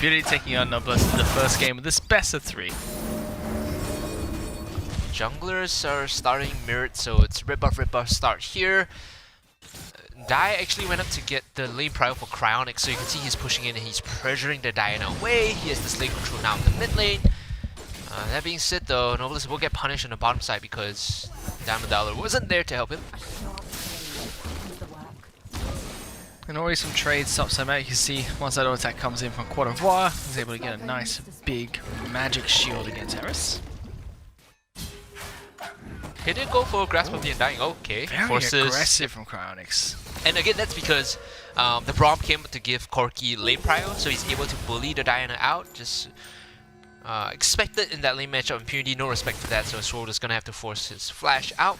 Impunity taking on Noblesse in the first game of this best of 3. Junglers are starting mirrored, so it's red buff start here. Dai actually went up to get the lane prior for Cryonics, so you can see he's pushing in and he's pressuring the Diana away. He has this lane control now in the mid lane. That being said though, Noblesse will get punished on the bottom side because Diamond Dollar wasn't there to help him. And always some trade stops him out. You can see once that auto attack comes in from Qualifiers, he's able to get a nice big magic shield against Eris. He did go for Grasp of the Undying, okay. Very aggressive from Cryonics. And again, that's because the Braum came to give Corki lane prio, so he's able to bully the Diana out. Just expected in that lane matchup. Impunity, no respect for that, so Sword is gonna have to force his flash out.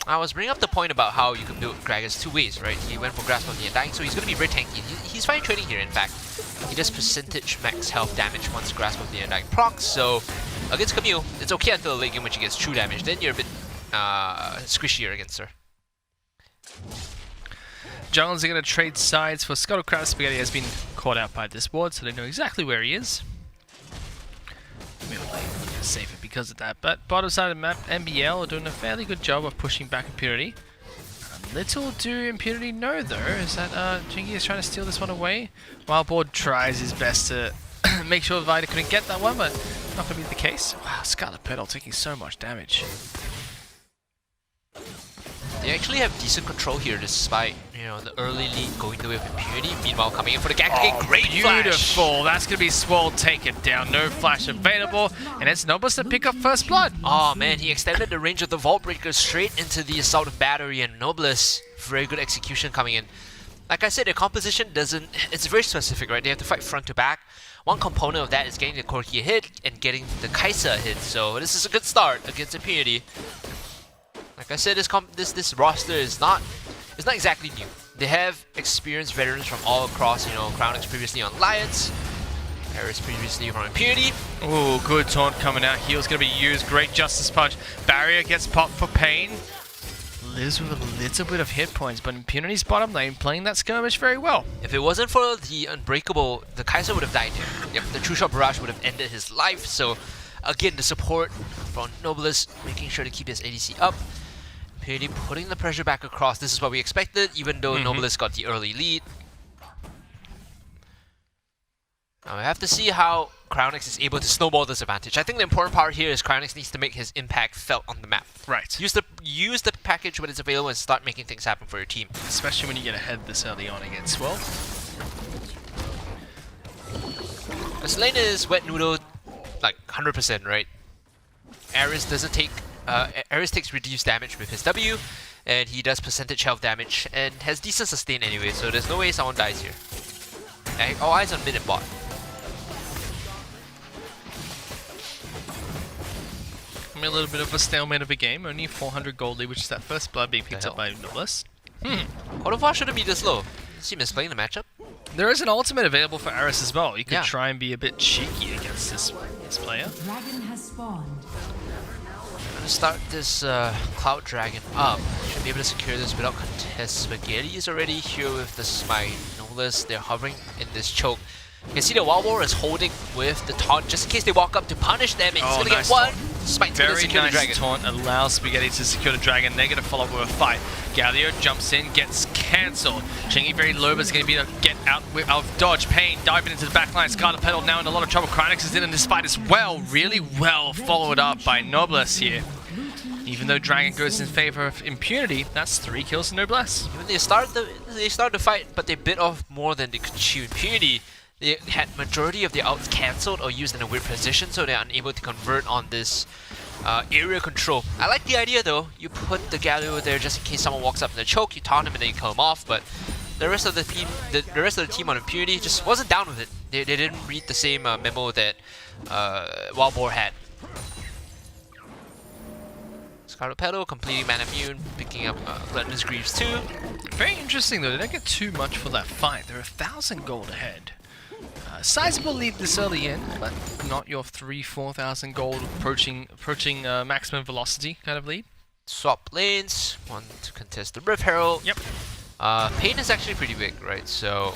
I was bringing up the point about how you can build Gragas two ways, right? He went for Grasp of the Undying, so he's going to be very tanky. He's fine trading here, in fact. He does percentage max health damage once Grasp of the Undying procs, so against Camille, it's okay until the late game when she gets true damage. Then you're a bit squishier against her. Junglers are going to trade sides for Scuttlecraft. Spaghetti has been caught out by this ward, so they know exactly where he is. Middle lane, save it because of that. But bottom side of the map, MBL are doing a fairly good job of pushing back Impunity. Little do Impunity know though, is that Jingy is trying to steal this one away. Wildboard tries his best to make sure Vida couldn't get that one, but not going to be the case. Wow, Scarlet Petal taking so much damage. They actually have decent control here despite, you know, the early lead going the way of Impunity. Meanwhile, coming in for the gank again, great beautiful. flash! That's going to be Swole taken down. No flash available, and it's Noblesse to pick up first blood. Oh man, he extended the range of the Vault Breaker straight into the Assault of Battery, and Noblesse, very good execution coming in. Like I said, the composition doesn't, it's very specific, right? They have to fight front to back. One component of that is getting the Corki a hit and getting the Kai'Sa a hit, so this is a good start against Impunity. Like I said, this roster is not exactly new. They have experienced veterans from all across, you know, Cryonics previously on Alliance, Eris previously from Impunity. Oh, good taunt coming out. Heal's going to be used. Great Justice Punch. Barrier gets popped for pain. Lives with a little bit of hit points, but Impunity's bottom lane playing that skirmish very well. If it wasn't for the Unbreakable, the Kai'Sa would have died here. Yep, the True Shot Barrage would have ended his life. So again, the support from Noblesse making sure to keep his ADC up. Impunity putting the pressure back across. This is what we expected, even though Noblesse got the early lead. Now we have to see how Cryonics is able to snowball this advantage. I think the important part here is Cryonics needs to make his impact felt on the map. Right. Use the package when it's available and start making things happen for your team. Especially when you get ahead this early on against Swell. This lane is wet noodle, like 100%, right? Eris doesn't take. Eris takes reduced damage with his W, and he does percentage health damage, and has decent sustain anyway, so there's no way someone dies here. All eyes on mid and bot. I mean, a little bit of a stalemate of a game, only 400 gold lead, which is that first blood being picked up by Noblesse. Qualifiers shouldn't be this low. Is he misplaying the matchup? There is an ultimate available for Eris as well. You could try and be a bit cheeky against this player. Dragon has spawned. Start this Cloud Dragon up. Should be able to secure this without contest. Spaghetti is already here with the smite. Noblesse, they're hovering in this choke. You can see the Wild Boar is holding with the taunt just in case they walk up to punish them. And he's gonna get one. Smite to secure the dragon. Taunt allows Spaghetti to secure the dragon. They're gonna follow up with a fight. Galio jumps in, gets cancelled. Chingy very low, but is gonna be able to get out of dodge. Pain diving into the backline. Scarlet Petal now in a lot of trouble. Cryonics is in this fight as well. Really well followed up by Noblesse here. Even though Dragon goes in favor of Impunity, that's 3 kills to Noblesse. Even they started the fight, but they bit off more than they could chew. Impunity, they had majority of their ults cancelled or used in a weird position, so they're unable to convert on this area control. I like the idea though. You put the Galio there just in case someone walks up in the choke, you taunt him and then you kill him off, but the rest of the team, the rest of the team on Impunity just wasn't down with it. They didn't read the same memo that Wild Boar had. Scarlet Petal completing Man Immune, picking up Gluttonous Greaves too. Very interesting though, they don't get too much for that fight. They're 1,000 gold ahead. Sizable lead this early in, but not your 3,000-4,000 gold approaching maximum velocity kind of lead. Swap lanes, one to contest the Rift Herald. Yep. Pain is actually pretty big, right? So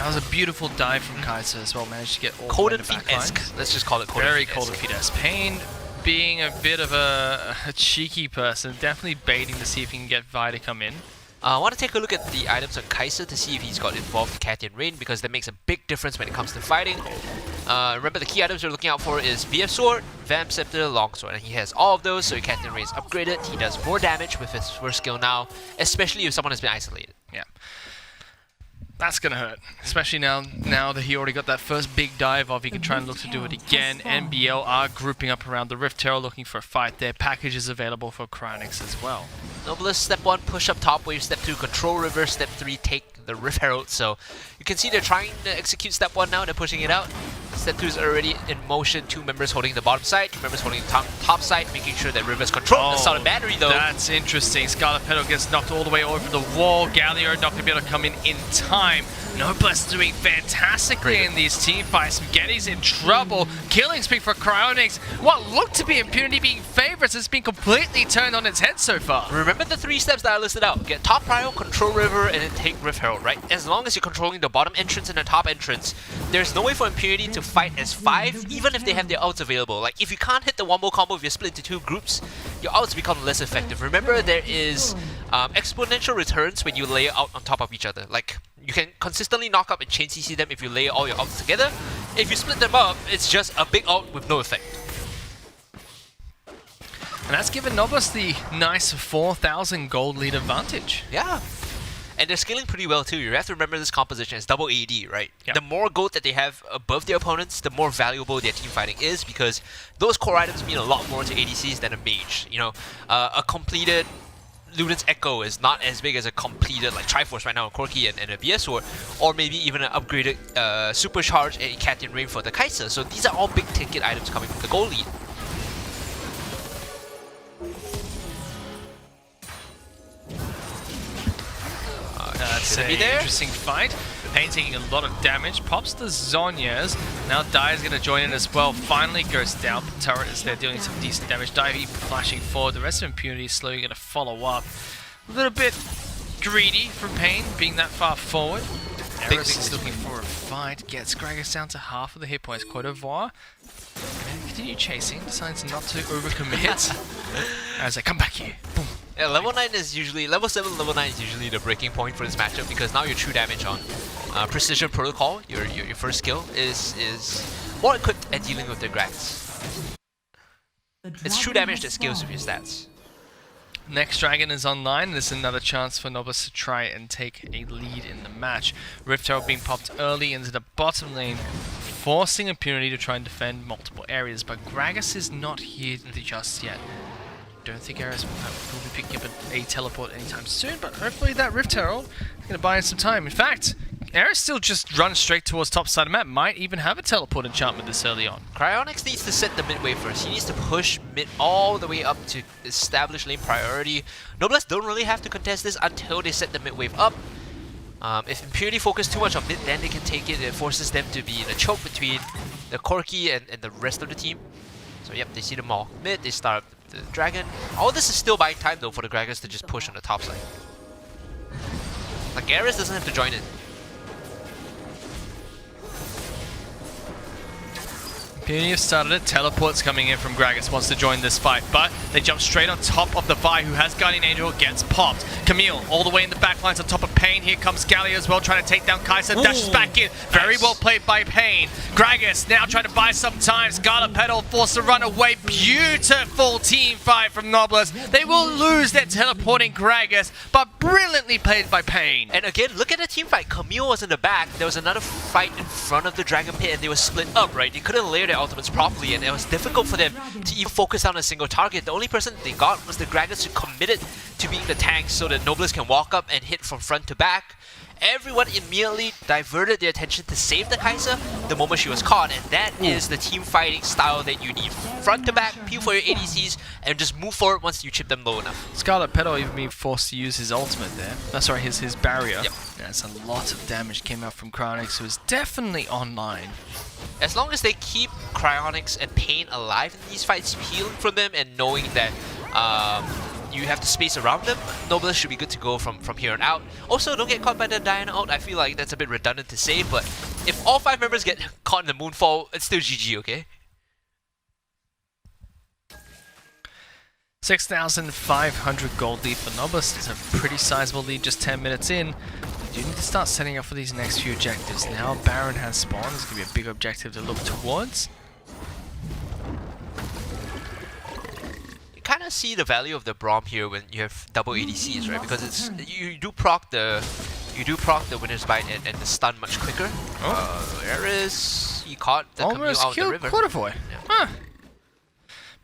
That was a beautiful dive from Kaiser as well. Managed to get all cold the and way in the feet-esque. back line. Let's just call it cold Very and cold and feet-esque. feet-esque. Pain being a bit of a cheeky person, definitely baiting to see if he can get Vi to come in. I want to take a look at the items on Kaiser to see if he's got involved in Cathian Rain, because that makes a big difference when it comes to fighting. Remember, the key items you're looking out for is VF Sword, Vamp Scepter, Longsword, and he has all of those, so Cathian Rain is upgraded. He does more damage with his first skill now, especially if someone has been isolated. Yeah. That's gonna hurt, especially now that he already got that first big dive off. He can try and look to do it again. NBL are grouping up around the Rift Terror looking for a fight there. Package is available for Cryonics as well. Noblesse, step 1, push up top wave, step 2, control river, step 3, take the Rift Herald. So you can see they're trying to execute step 1 now, they're pushing it out. Step 2 is already in motion, 2 members holding the bottom side, 2 members holding the top side, making sure that River's controlling the solid battery though. That's interesting. Scarlet Petal gets knocked all the way over the wall. Galio not going to be able to come in time. Noblesse doing fantastically in these team fights. Getty's in trouble. Killing spree for Cryonics. What looked to be Impunity being favorites has been completely turned on its head so far. Remember the 3 steps that I listed out. Get top prio, control river, and then take Rift Herald, right? As long as you're controlling the bottom entrance and the top entrance, there's no way for Impunity to fight as 5, even if they have their ults available. Like, if you can't hit the wombo combo if you're split into 2 groups, your ults become less effective. Remember, there is exponential returns when you lay out on top of each other. Like, you can consistently knock up and chain CC them if you lay all your ults together. If you split them up, it's just a big ult with no effect. And that's given Noblesse the nice 4,000 gold lead advantage. Yeah. And they're scaling pretty well too. You have to remember this composition is double AD, right? Yep. The more gold that they have above their opponents, the more valuable their team fighting is, because those core items mean a lot more to ADCs than a mage. You know, a completed Luden's Echo is not as big as a completed like Triforce right now, a Corki and a VS Sword, or maybe even an upgraded Supercharged and Cathian Rain for the Kaiser. So these are all big ticket items coming from the gold lead. That's an interesting fight. Pain taking a lot of damage. Pops the Zhonya's. Now Dai is going to join in as well. Finally goes down. The turret is there doing some decent damage. Dai flashing forward. The rest of Impunity is slowly going to follow up. A little bit greedy from Pain being that far forward. Eris is looking for a fight. Gets Gragas down to half of the hit points. Cote d'Ivoire. Continue chasing. Decides not to overcommit. As they come back here. Boom. Yeah, level 9 is usually, level 7, level 9 is usually the breaking point for this matchup, because now your true damage on Precision Protocol, your first skill, is more equipped at dealing with the Grags. It's true damage that scales with your stats. Next Dragon is online. This is another chance for Noblesse to try and take a lead in the match. Rift Herald being popped early into the bottom lane, forcing Impunity to try and defend multiple areas, but Gragas is not here just yet. Don't think Eris will be picking up a teleport anytime soon, but hopefully that Rift Herald is going to buy in some time. In fact, Eris still just runs straight towards top side of the map, might even have a teleport enchantment this early on. Cryonics needs to set the mid wave first. He needs to push mid all the way up to establish lane priority. Noblesse don't really have to contest this until they set the mid wave up. If Impunity focus too much on mid, then they can take it. It forces them to be in a choke between the Corki and the rest of the team. So yep, they see them all mid, they start the Dragon. All this is still buying time though for the Gragas to just push on the top side. Like, Eris doesn't have to join in. Impunity have started it. Teleports coming in from Gragas, wants to join this fight, but they jump straight on top of the Vi, who has Guardian Angel, gets popped. Camille all the way in the back lines on top of Pain. Here comes Gallia as well, trying to take down Kaiser. Dashes back in. Very well played by Pain. Gragas now trying to buy some time. Scarlet Petal forced to run away. Beautiful team fight from Noblesse. They will lose their teleporting Gragas, but brilliantly played by Pain. And again, look at the team fight. Camille was in the back. There was another fight in front of the Dragon Pit, and they were split up, right? They couldn't layer their ultimates properly, and it was difficult for them to even focus on a single target. The only person they got was the Gragas, who committed to being the tank so that Noblesse can walk up and hit from front to back. Everyone immediately diverted their attention to save the Kaiser the moment she was caught, and that is the team fighting style that you need. Front to back, peel for your ADCs, and just move forward once you chip them low enough. Scarlet Petal even being forced to use his ultimate there. Sorry, his barrier. Yep. That's a lot of damage came out from Cryonics, who is definitely online. As long as they keep Cryonics and Pain alive in these fights, healing from them and knowing that you have to space around them, Noblesse should be good to go from here on out. Also, don't get caught by the Diana ult. I feel like that's a bit redundant to say, but if all 5 members get caught in the Moonfall, it's still GG, okay? 6,500 gold lead for Noblesse. It's a pretty sizable lead just 10 minutes in. You need to start setting up for these next few objectives. Now Baron has spawned. It's going to be a big objective to look towards. You kind of see the value of the Braum here when you have double ADCs, right? Because it's you do proc the winner's bite and the stun much quicker. There is he caught the Camille out of the river. Qualifier. Yeah. Huh.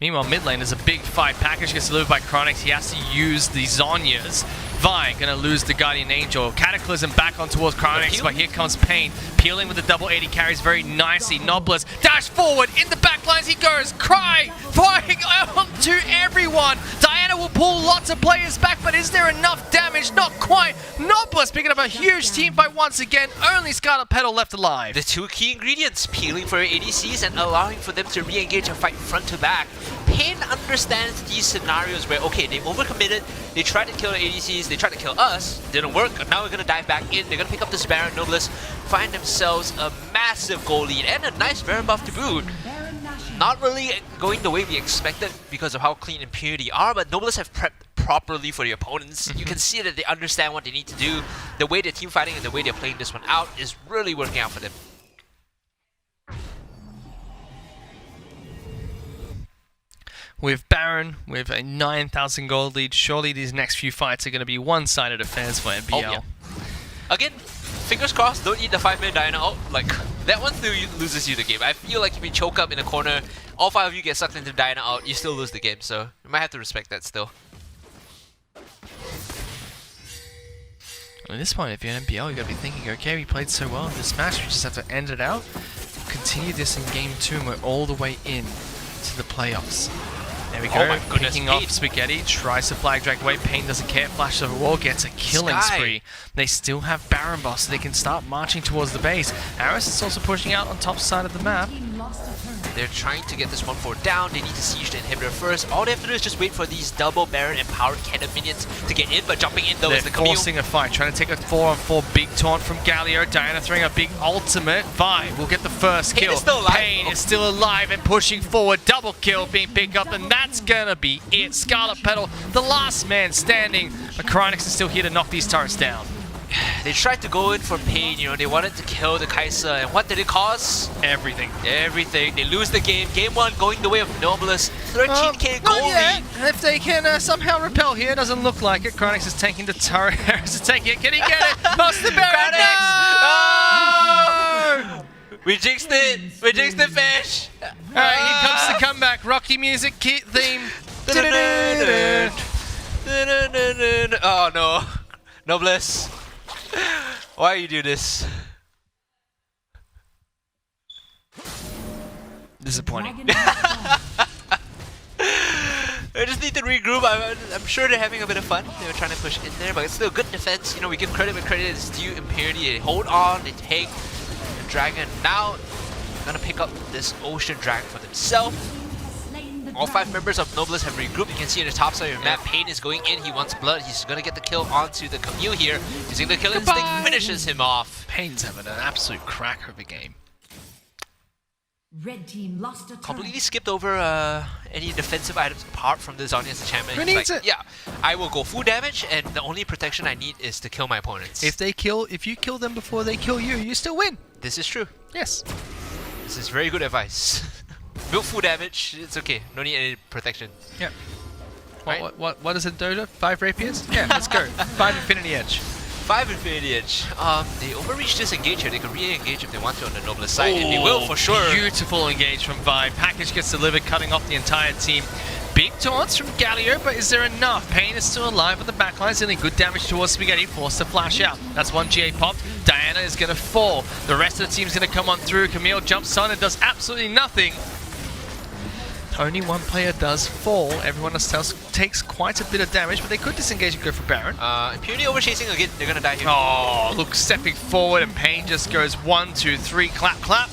Meanwhile, mid lane is a big fight. Package gets delivered by Chronix. He has to use the Zhonya's. Vi gonna lose the Guardian Angel. Cataclysm back on towards Chronix, but here comes Pain. Peeling with the double 80 carries very nicely. Noblesse dash forward. In the back lines he goes. Cry! Firing onto everyone. Diana will pull lots of players back, but is there enough damage? Not quite. Noblesse picking up a huge team fight once again. Only Scarlet Petal left alive. The 2 key ingredients, peeling for ADCs and allowing for them to re-engage and fight front to back. Pain understands these scenarios where, okay, they've overcommitted, they tried to kill the ADCs, they tried to kill us, didn't work, and now we're gonna dive back in, they're gonna pick up this Baron. Noblesse find themselves a massive goal lead and a nice Baron buff to boot. Not really going the way we expected because of how clean Impunity are, but Noblesse have prepped properly for the opponents. You can see that they understand what they need to do. The way they're team fighting and the way they're playing this one out is really working out for them. With Baron, with a 9,000 gold lead, surely these next few fights are going to be one-sided affairs for NBL. Oh, yeah. Again, fingers crossed, don't eat the 5-minute Diana ult. Like, that one still loses you the game. I feel like if you choke up in a corner, all 5 of you get sucked into Diana ult, you still lose the game. So, you might have to respect that still. At this point, if you're an NBL, you got to be thinking, okay, we played so well in this match, we just have to end it out. Continue this in game 2, and we're all the way in to the playoffs. There we go, oh my goodness, picking off Spaghetti, tries to flag drag away, Pain doesn't care, flashes over wall, gets a killing spree. They still have Baron Boss, so they can start marching towards the base. Aris is also pushing out on top side of the map. They're trying to get this 1-4 down, they need to siege the inhibitor first. All they have to do is just wait for these double Baron empowered cannon minions to get in, but jumping in though is the Camille. They're forcing a fight, trying to take a 4-on-4 big taunt from Galio. Diana throwing a big ultimate. Vi will get the first kill. Is still alive. Pain is still alive and pushing forward. Double kill being picked up, and that's gonna be it. Scarlet Petal, the last man standing. Chronix is still here to knock these turrets down. They tried to go in for Pain, you know, they wanted to kill the Kai'Sa, and what did it cause? Everything. Everything. They lose the game. Game 1 going the way of Noblesse. 13k goal lead. If they can somehow repel here, doesn't look like it. Chronix is taking the turret. Harris is taking it. Can he get it? Lost the Baron. No! We jinxed it. We jinxed the fish. Alright, here comes the comeback. Rocky music key theme. Oh no. Noblesse. Why you do this? Disappointing. I just need to regroup. I'm sure they're having a bit of fun. They were trying to push in there, but it's still good defense. You know, we give credit where credit is due. Impunity, they hold on, they take the dragon. Now, gonna pick up this ocean dragon for themselves. All 5 members of Noblesse have regrouped. You can see in the top side of the map, Pain is going in. He wants blood. He's gonna get the kill onto the Camille here. Using the kill instinct, finishes him off. Pain's having an absolute cracker of a game. Red team lost a turret. Completely skipped over any defensive items apart from the Zhonya's enchantment. Who He's needs like, it? yeah, I will go full damage, and the only protection I need is to kill my opponents. If you kill them before they kill you, you still win. This is true. Yes. This is very good advice. Build full damage, it's okay. No need any protection. Yep. Right. What is it, Dota? 5 rapiers? Yeah, let's go. 5 Infinity Edge. 5 Infinity Edge. They overreach this engage here. They can re-engage if they want to on the Noblesse side, and they will for sure. Beautiful engage from Vi. Package gets delivered, cutting off the entire team. Big taunts from Galio, but is there enough? Pain is still alive with the backlines, dealing good damage towards Spaghetti, forced to flash out. That's one GA popped. Diana is going to fall. The rest of the team's going to come on through. Camille jumps on and does absolutely nothing. Only one player does fall. Everyone else takes quite a bit of damage, but they could disengage and go for Baron. Impunity overchasing again. They're gonna die here. Oh, look, stepping forward, and Pain just goes 1, 2, 3, clap, clap.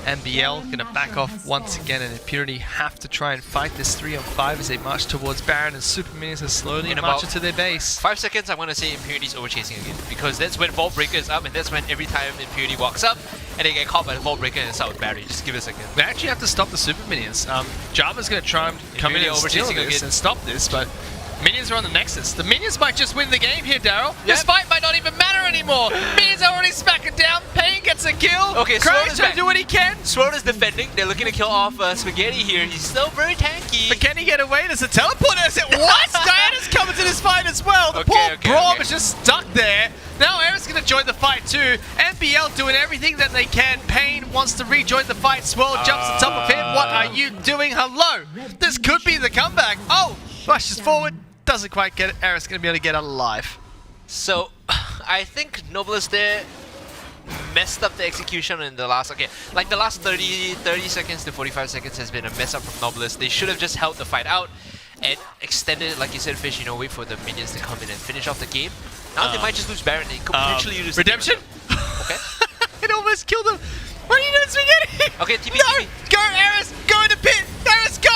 NBL gonna back off once again, and Impunity have to try and fight this 3-on-5 as they march towards Baron, and Super Minions are slowly marching to their base. 5 seconds, I'm gonna say Impunity's overchasing again, because that's when Vault Breaker is up, and that's when every time Impunity walks up, and they get caught by the Vault Breaker and start with Barry. Just give it a second. They actually have to stop the Super Minions. Java's gonna try and come in and steal this and stop this, but Minions are on the Nexus. The Minions might just win the game here, Daryl. Yep. This fight might not even matter anymore. Minions are already smacking down. Pain gets a kill. Okay, Craig's trying to do what he can. Swirl is defending. They're looking to kill off Spaghetti here. He's still very tanky. But can he get away? There's a teleporter. Is it what? Diana's coming to this fight as well. The poor Braum is just stuck there. Now Eric's going to join the fight too. NBL doing everything that they can. Pain wants to rejoin the fight. Swirl jumps on top of him. What are you doing? Hello. This could be the comeback. Oh, rushes forward. Doesn't quite get it. Eric's going to be able to get out alive. So, I think Noblesse there messed up the execution in the last... Okay, like the last 30 seconds to 45 seconds has been a mess up from Noblesse. They should have just held the fight out and extended it, like you said, Fish, you know, wait for the minions to come in and finish off the game. Now they might just lose Baron. They could potentially lose Redemption? Okay. It almost killed him. What are you doing, Spaghetti? Okay, TP. No! Go, Eris! Go in the pit! Eris, go!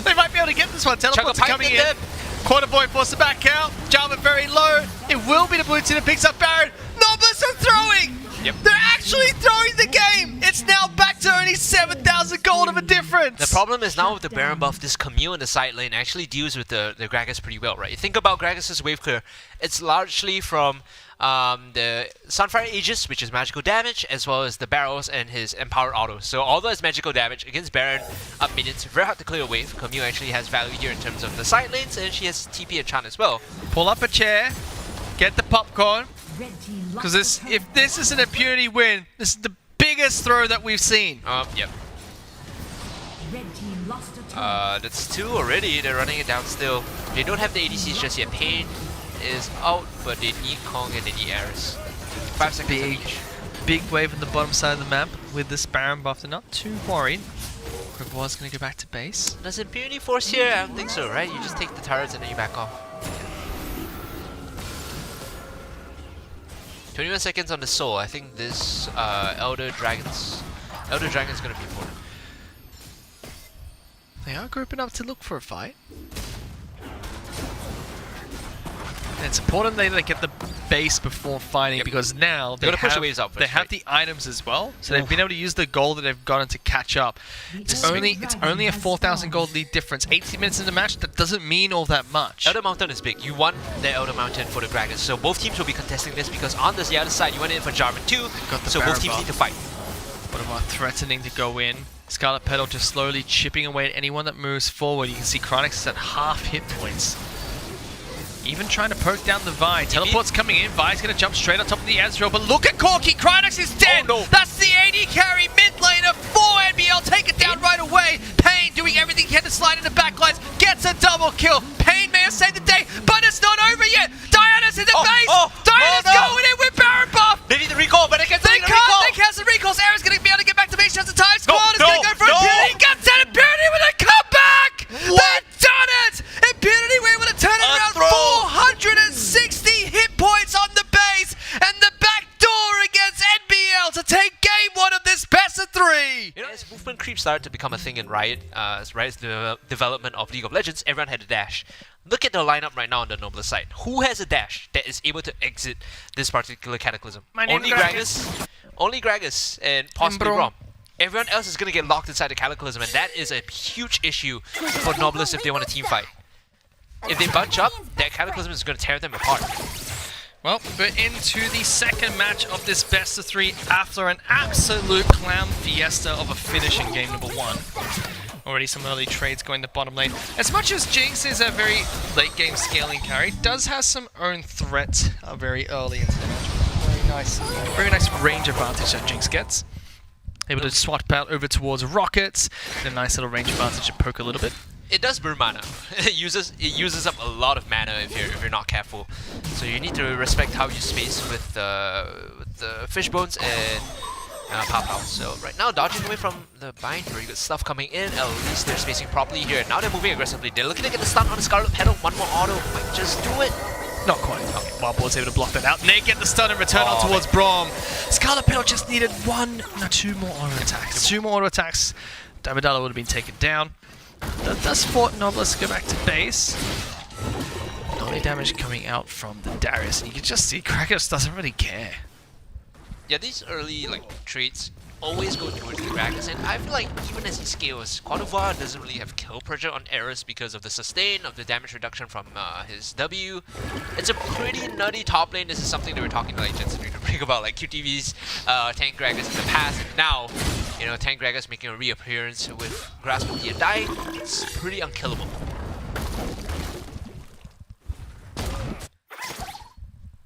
They might be able to get this one. Teleport's coming in. Quarter Boy forced the back out. Java very low. It will be the blue team that picks up Baron. Noblesse are throwing! Yep. They're actually throwing the game! It's now back to only 7,000 gold of a difference! The problem is now with the Baron buff, this Camille in the side lane actually deals with the Gragas pretty well, right? You think about Gragas' wave clear, it's largely from the Sunfire Aegis, which is magical damage, as well as the barrels and his empowered auto. So although it's magical damage against Baron up minions, very hard to clear a wave. Camille actually has value here in terms of the side lanes, and she has TP and Chan as well. Pull up a chair, get the popcorn, because if this is an Impunity win, this is the biggest throw that we've seen. Yep. That's 2 already. They're running it down still. They don't have the ADCs just yet. Pain is out, but they need Kong and they need Ares. 5 seconds each. Big wave on the bottom side of the map with this Baron buff. They're not too worried. Revoir's going to go back to base. Does Impunity force here? I don't think so, right? You just take the turrets and then you back off. 21 seconds on the soul. I think this Elder Dragon's going to be important. They are grouping up to look for a fight. And it's important they get the base before fighting, because now they have the items as well, so they've been able to use the gold that they've gotten to catch up. It's only a 4,000 gold lead difference. 80 minutes in the match, that doesn't mean all that much. Elder Mountain is big. You won the Elder Mountain for the Gragas, so both teams will be contesting this, because on the other side you went in for Jarvan too, so both teams need to fight. What threatening to go in. Scarlet Petal just slowly chipping away at anyone that moves forward. You can see Chronix is at half hit points. Even trying to poke down the Vi. Teleport's coming in. Vi's going to jump straight on top of the Ezreal. But look at Corki. Chronix is dead. Oh, no. That's the AD carry mid laner for NBL. Take it down right away. Pain doing everything he can to slide into backlines. Gets a double kill. Pain may have saved the day, but it's not over yet. Diana's in the base. Diana's going in with Baron buff. They need the recall, but they can't. They cancel the recalls. Aaron's going to be able to get back to base. Has the time. Squad is going to go for Impunity. Gets that Impunity with a comeback. They've done it. Impunity were able to turn it around. 460 hit points on the base, and the back door against NBL to take game 1 of this best of 3. You know, as movement creep started to become a thing in Riot, as Riot's development of League of Legends, everyone had a dash. Look at the lineup right now on the Noblesse side. Who has a dash that is able to exit this particular cataclysm? Only Gragas and possibly Braum. Everyone else is going to get locked inside the cataclysm, and that is a huge issue for Noblesse if they want a team fight. If they bunch up, that cataclysm is going to tear them apart. Well, we're into the second match of this best of 3 after an absolute clown fiesta of a finish in game number 1. Already some early trades going to bottom lane. As much as Jinx is a very late game scaling carry, does have some own threat very early into the match. Very nice range advantage that Jinx gets. Able to swap out over towards rockets. A nice little range advantage to poke a little bit. It does burn mana. It uses up a lot of mana if you're not careful. So you need to respect how you space with the fish bones and Pow. So right now dodging away from the bind, very good stuff coming in. At least they're spacing properly here. Now they're moving aggressively. They're looking to get the stun on the Scarlet Petal. One more auto might just do it. Not quite. Okay, Wildboard's able to block that out. And they get the stun and return on towards Braum. Scarlet Petal just needed two more auto attacks. Two more auto attacks. Damodala would have been taken down. That does force Noblesse go back to base. Only damage coming out from the Darius, and you can just see Kratos doesn't really care. Yeah, these early trades always go towards the Gragas, and I feel like even as he scales, Qualifier doesn't really have kill pressure on Eris because of the sustain, of the damage reduction from his W. It's a pretty nutty top lane. This is something that we're talking to like Jensen to bring about, like QTV's tank Gragas in the past. And now, you know, tank Gragas making a reappearance with Grasp of the Undying. It's pretty unkillable.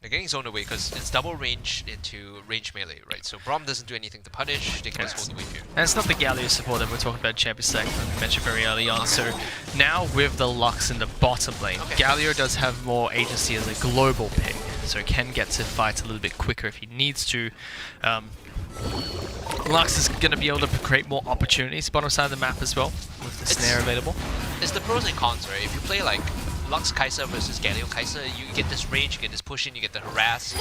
They're getting zoned away because it's double range into range melee, right? So Braum doesn't do anything to punish, they can just hold the wave here. And it's not the Galio support that we're talking about Champion Select, we mentioned very early on. So now with the Lux in the bottom lane, Galio does have more agency as a global pick, so he can get to fight a little bit quicker if he needs to. Lux is going to be able to create more opportunities bottom side of the map as well, with the snare available. It's the pros and cons, right? If you play like Lux Kai'Sa versus Galio Kai'Sa, you get this range, you get this push in, you get the harass.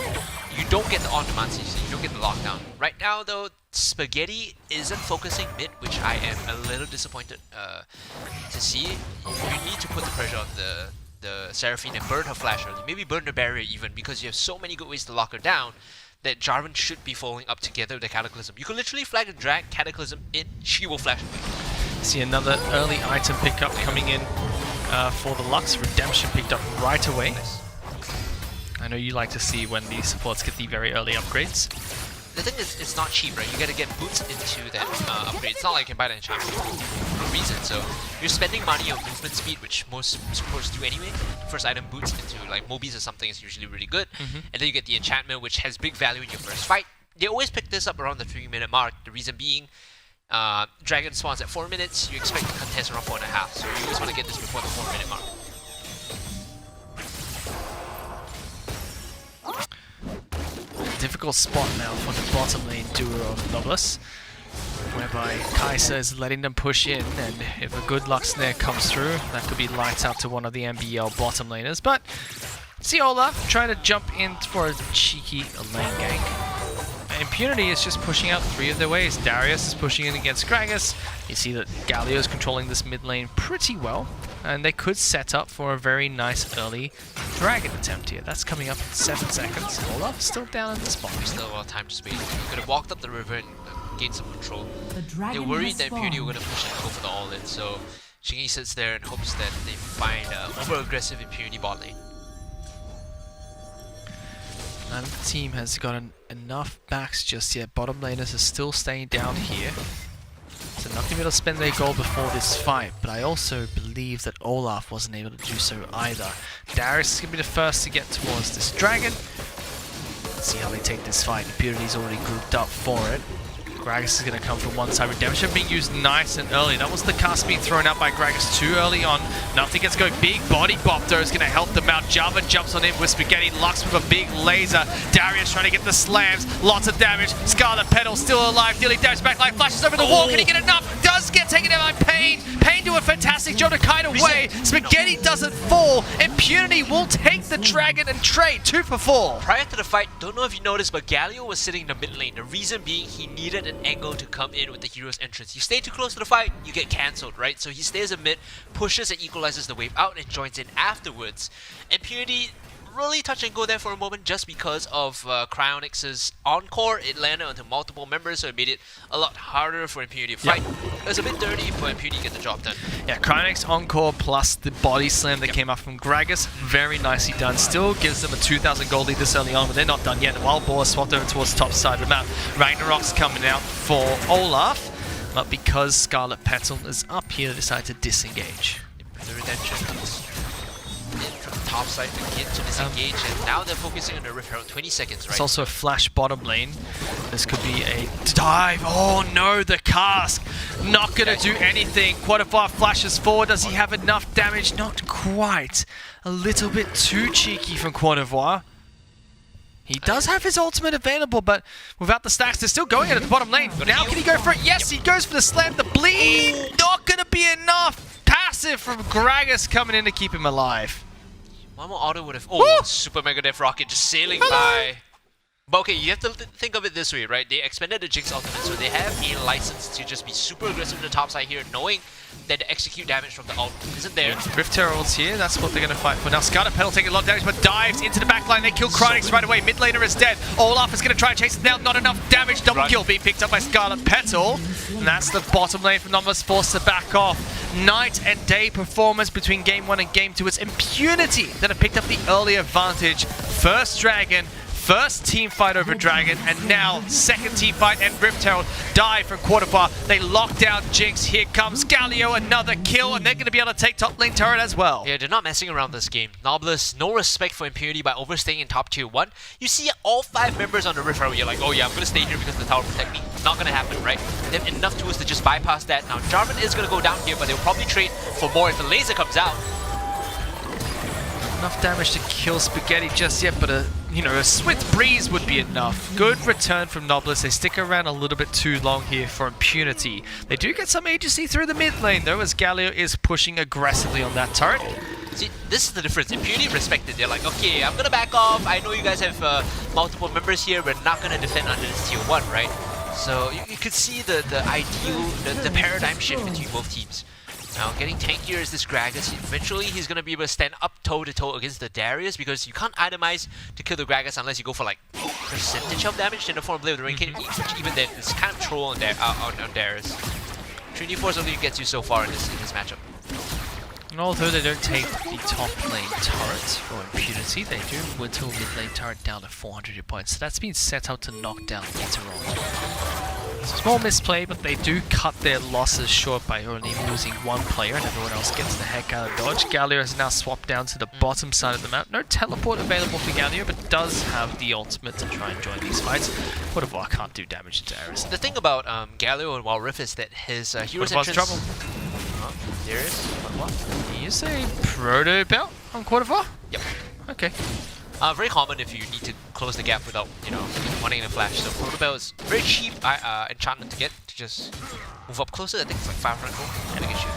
You don't get the on-demand CC, you don't get the lockdown. Right now though, Spaghetti isn't focusing mid, which I am a little disappointed to see. You need to put the pressure on the Seraphine and burn her flash early. Maybe burn the barrier even, because you have so many good ways to lock her down that Jarvan should be following up together with the Cataclysm. You can literally flag and drag Cataclysm in, she will flash away. See another early item pickup coming in for the Lux. Redemption picked up right away. Nice. I know you like to see when the supports get the very early upgrades. The thing is, it's not cheap, right? You gotta get boots into that upgrade. It's not like you can buy that in China for no reason. So you're spending money on movement speed, which most supports do anyway. First item boots into like Mobies or something is usually really good. And then you get the enchantment, which has big value in your first fight. They always pick this up around the 3-minute mark. The reason being, Dragon spawns at 4 minutes, you expect to contest around 4.5, so you always want to get this before the 4-minute mark. Difficult spot now for the bottom lane duo of Noblesse, whereby Kai'Sa is letting them push in, and if a good Lux snare comes through, that could be lights out to one of the MBL bottom laners. But see Olaf trying to jump in for a cheeky lane gank. Impunity is just pushing out 3 of their ways. Darius is pushing in against Gragas. You see that Galio is controlling this mid lane pretty well, and they could set up for a very nice early dragon attempt here. That's coming up in 7 seconds. Olaf still down in the spot. Still a lot of time to spare. You could have walked up the river and gained some control. They're worried that Impunity were going to push and go for the all-in, so Shingy sits there and hopes that they find over-aggressive Impunity bot lane. None of the team has gotten enough backs just yet. Bottom laners are still staying down here, so not going to be able to spend their gold before this fight. But I also believe that Olaf wasn't able to do so either. Darius is going to be the first to get towards this dragon. Let's see how they take this fight. Impurity's already grouped up for it. Gragas is going to come from one side. Redemption being used nice and early. That was the cast being thrown out by Gragas too early on. Nothing gets going. Big body bop though is going to help them out. Java jumps on in with Spaghetti. Lux with a big laser. Darius trying to get the slams. Lots of damage. Scarlet Petal still alive. Dealing damage. Backline flashes over the wall. Can he get enough? Does get taken out by Pain. Pain do a fantastic job to kite away. Spaghetti doesn't fall. Impunity will take the dragon and trade 2 for 4. Prior to the fight, don't know if you noticed, but Galio was sitting in the mid lane. The reason being he needed an angle to come in with the hero's entrance. You stay too close to the fight, you get cancelled, right? So he stays in mid, pushes and equalizes the wave out and joins in afterwards. Impunity really touch and go there for a moment just because of Cryonix's encore. It landed onto multiple members, so it made it a lot harder for Impunity to fight. It was a bit dirty, but Impunity get the job done. Yeah, Cryonix encore plus the body slam that came out from Gragas, very nicely done. Still gives them a 2,000 gold lead this early on, but they're not done yet. The Wild Boar swapped over towards the top side of the map. Ragnarok's coming out for Olaf, but because Scarlet Petal is up here, they decide to disengage. The redemption comes in from the top side again to disengage, and now they're focusing on the Rift Herald. 20 seconds, right? It's also a flash bottom lane. This could be a dive. Oh no, the cask. Not gonna do anything. Qualifier flashes forward. Does he have enough damage? Not quite. A little bit too cheeky from Qualifier. He does have his ultimate available, but without the stacks, they're still going at the bottom lane. Now can he go for it? Yes, he goes for the slam. The bleed. Not gonna be enough. Passive from Gragas coming in to keep him alive. One more auto would have... Oh, Super Mega Death Rocket just sailing by. But okay, you have to think of it this way, right? They expanded the Jinx ultimate, so they have a license to just be super aggressive in the top side here, knowing that the execute damage from the ult isn't there. Rift Herald's here, that's what they're going to fight for. Now Scarlet Petal taking a lot of damage, but dives into the backline. They kill Cryonix right away. Mid laner is dead. Olaf is going to try and chase it down. Not enough damage. Double kill being picked up by Scarlet Petal. And that's the bottom lane from Noblesse, forced to back off. Night and day performance between Game 1 and Game 2. It's Impunity that have picked up the early advantage. First Dragon, first team fight over Dragon, and now second team fight and Rift Herald die from Qualifier. They lock down Jinx. Here comes Galio, another kill, and they're going to be able to take top lane turret as well. Yeah, they're not messing around this game. Noblesse, no respect for Impunity by overstaying in top tier 1. You see all 5 members on the Rift Herald, you're like, oh yeah, I'm going to stay here because the tower protect me. Not going to happen, right? They have enough tools to just bypass that. Now, Jarvan is going to go down here, but they'll probably trade for more if the laser comes out. Enough damage to kill Spaghetti just yet, but a swift breeze would be enough. Good return from Noblesse. They stick around a little bit too long here for Impunity. They do get some agency through the mid lane though, as Galio is pushing aggressively on that turret. See, this is the difference. Impunity respected. They're like, okay, I'm gonna back off. I know you guys have multiple members here. We're not gonna defend under this tier 1, right? So you could see the ideal, the paradigm shift between both teams. Now, getting tankier is this Gragas. Eventually, he's going to be able to stand up toe-to-toe against the Darius, because you can't itemize to kill the Gragas unless you go for, like, percentage of damage in the form of Blade of the Rain. Even then, it's kind of troll on Darius. Trinity Force only gets you so far in this matchup. And although they don't take the top lane turret for Impunity, they do whittle mid lane turret down to 400 hit points. So that's been set out to knock down later on. Small misplay, but they do cut their losses short by only losing 1 player, and everyone else gets the heck out of dodge. Galio has now swapped down to the bottom side of the map. No teleport available for Galio, but does have the ultimate to try and join these fights. Qualifier can't do damage to Darius. The thing about Galio and Wild Rift is that his hero's entrance... trouble. Darius? What? You say proto belt on Qualifier? Yep. Okay. Very common if you need to close the gap without, wanting to flash. So Protobell is very cheap enchantment to get, to just move up closer. I think it's like 500 gold, and it gets you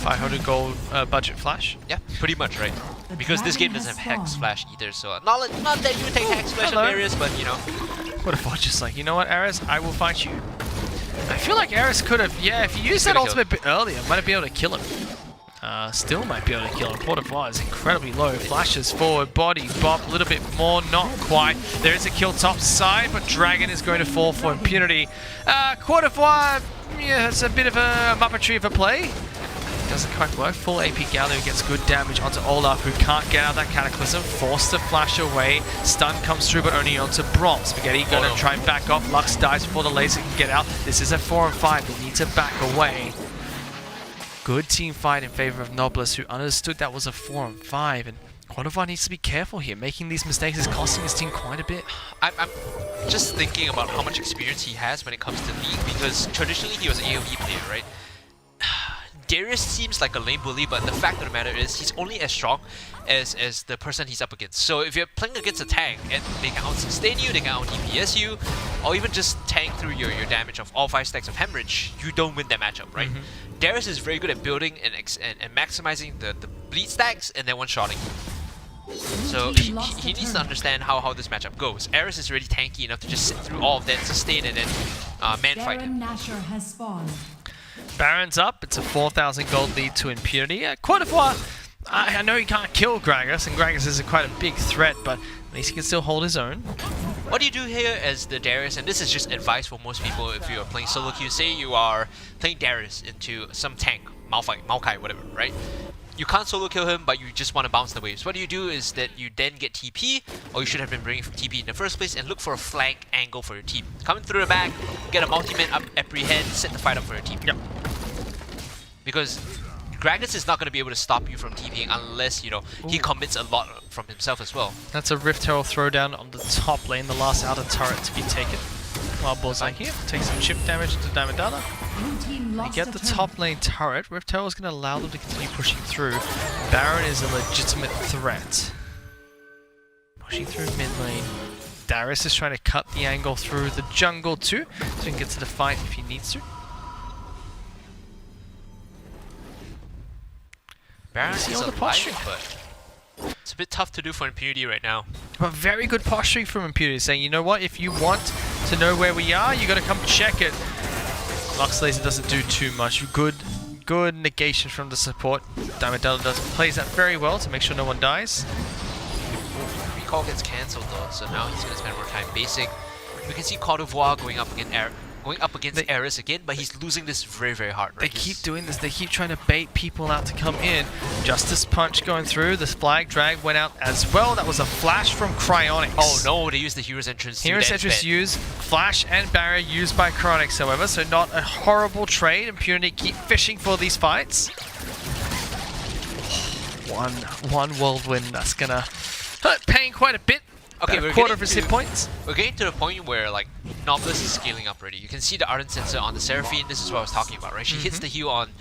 500 gold budget flash? Yeah, pretty much, right? Because this game doesn't have Hex Flash either, so not that you would take Hex Flash on Darius, but What if I was just like, you know what, Ares, I will fight you. I feel like Ares could have, if you used that ultimate a bit earlier, might be able to kill him. Still might be able to kill him. Qualifier is incredibly low. Flashes forward, body, bop, a little bit more, not quite. There is a kill top side, but Dragon is going to fall for Impunity. Qualifier, it's a bit of a muppetry of a play. Doesn't quite work. Full AP Galio gets good damage onto Olaf, who can't get out of that Cataclysm. Forced to flash away. Stun comes through, but only onto Brom. Spaghetti gonna try and back off. Lux dies before the laser can get out. This is a 4-on-5. They need to back away. Good team fight in favor of Noblesse, who understood that was a 4-on-5, and Qualifier needs to be careful here. Making these mistakes is costing his team quite a bit. I'm just thinking about how much experience he has when it comes to League, because traditionally he was an AoE player, right? Darius seems like a lane bully, but the fact of the matter is he's only as strong as the person he's up against. So if you're playing against a tank and they can out-sustain you, they can out-DPS you, or even just tank through your damage of all 5 stacks of Hemorrhage, you don't win that matchup, right? Darius is very good at building and maximizing the bleed stacks and then one-shotting. So he needs to understand how this matchup goes. Ares is really tanky enough to just sit through all of that, sustain, and then man-fight him. Baron's up. It's a 4,000 gold lead to Impunity. Qualifier, I know he can't kill Gragas, and Gragas is quite a big threat, but at least he can still hold his own. What do you do here as the Darius, and this is just advice for most people if you are playing solo queue. Say you are playing Darius into some tank, Maokai, whatever, right? You can't solo kill him, but you just want to bounce the waves. What do you do is that you then get TP, or you should have been bringing TP in the first place, and look for a flank angle for your team. Coming through the back, get a multi-man up, apprehend, set the fight up for your team. Yep. Because Gragas is not going to be able to stop you from TPing unless, he commits a lot from himself as well. That's a Rift Herald throwdown on the top lane, the last outer turret to be taken. Wild Bullseye here, takes some chip damage into Diamondana. They get the top lane turret. Rift Herald is going to allow them to continue pushing through. Baron is a legitimate threat. Pushing through mid lane. Darius is trying to cut the angle through the jungle too, so he can get to the fight if he needs to. Baron is alive, but It's a bit tough to do for Impunity right now. But very good posturing from Impunity, saying, you know what, if you want to know where we are, you gotta come check it. Lux Laser doesn't do too much. Good negation from the support. Diamondella plays that very well to make sure no one dies. Recall gets cancelled though, so now he's gonna spend more time basing. We can see Qualifiers going up against Eris again, but he's losing this very, very hard. Right? They keep doing this. They keep trying to bait people out to come in. Justice Punch going through. The flag drag went out as well. That was a flash from Cryonics. Oh no, they used the Hero's Entrance. Hero's Entrance used. Flash and Barrier used by Cryonics, however, so not a horrible trade. Impunity keep fishing for these fights. One whirlwind that's gonna hurt Pain quite a bit. Okay, we're a quarter of his hit points. We're getting to the point where like Noblesse is scaling up already. You can see the Ardent Sensor on the Seraphine. This is what I was talking about, right? She hits the heal on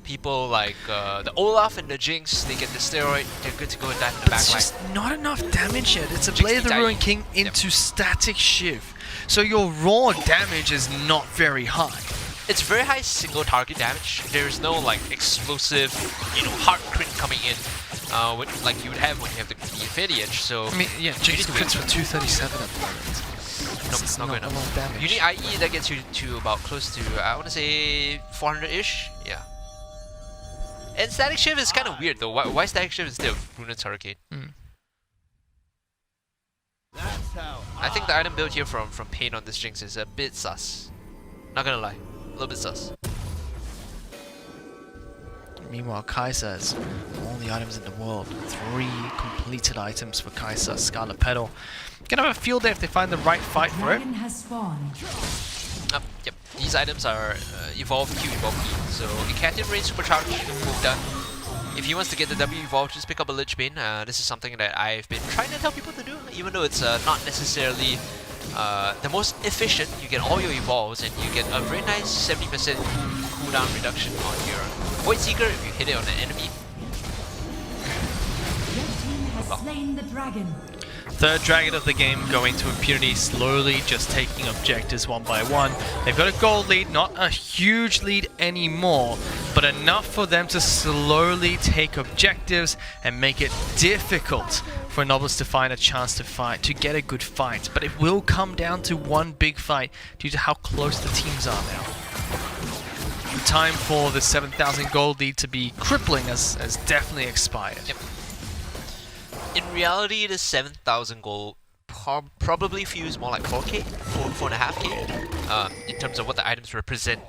people like the Olaf and the Jinx. They get the steroid. They're good to go and dive in the backline. It's just not enough damage yet. It's a Blade of the Ruined King into Static Shiv. So your raw damage is not very high. It's very high single target damage. There's no like explosive, hard crit coming in. Like you would have when you have the Infinity Edge, so... I mean, yeah, Jinx crits for 237 at the moment. Nope, it's not good enough. Damage. You need IE, that gets you to about close to, I want to say, 400-ish? Yeah. And Static Shift is kind of weird though. Why Static Shift instead of Runa's Hurricane? I think the item build here from Pain on this Jinx is a bit sus. Not gonna lie. A little bit sus. Meanwhile, Kai'Sa has all the items in the world. 3 completed items for Kai'Sa. Scarlet Petal. Gonna have a field there if they find the right fight for it. Yep, these items are Evolve Q, Evolve E. So, Icatian Rain Supercharge, move done. If he wants to get the W Evolve, just pick up a Lich Bane. This is something that I've been trying to tell people to do, even though it's not necessarily the most efficient. You get all your Evolves and you get a very nice 70% cooldown reduction on your Void Seeker if you hit it on an enemy. Your team has slain the dragon. Third dragon of the game going to Impunity, slowly just taking objectives one by one. They've got a gold lead, not a huge lead anymore, but enough for them to slowly take objectives and make it difficult for Noblesse to find a chance to fight, to get a good fight. But it will come down to one big fight due to how close the teams are now. The time for the 7,000 gold lead to be crippling has definitely expired. Yep. In reality, the 7,000 gold probably feels more like 4K, 4.5K, in terms of what the items represent,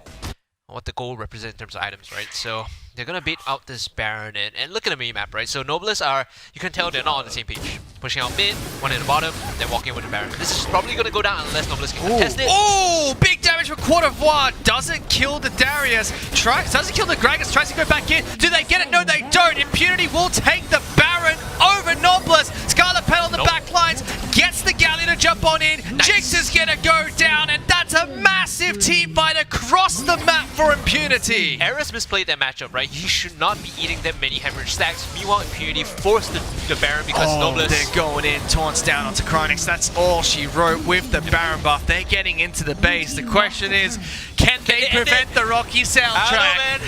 what the gold represents in terms of items, right? So they're gonna bait out this Baron and look at the mini-map, right? So Noblesse are, you can tell they're not on the same page. Pushing out mid, one in the bottom, then walking with the Baron. This is probably gonna go down unless Noblesse can contest it. Oh, big damage from Qualifiers. Doesn't kill the Darius. Doesn't kill the Gragas. Tries to go back in. Do they get it? No, they don't. Impunity will take the Baron over Noblesse. Scarlet Petal on the back lines. Gets the Galleon to jump on in. Nice. Jinx is gonna go down, and that's a massive team fight across the map for Impunity. Eris misplayed that matchup, right? He should not be eating them many hemorrhage stacks. Meanwhile, Impunity forced the Baron because Noblesse... They're going in. Taunts down onto Chronics. That's all she wrote with the Baron buff. They're getting into the base. The question is, can they prevent the Rocky soundtrack?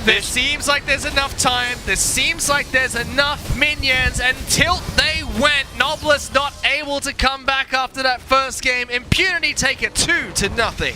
There seems like there's enough time. There seems like there's enough minions. And tilt they went. Noblesse not able to come back after that first game. Impunity take it 2-0.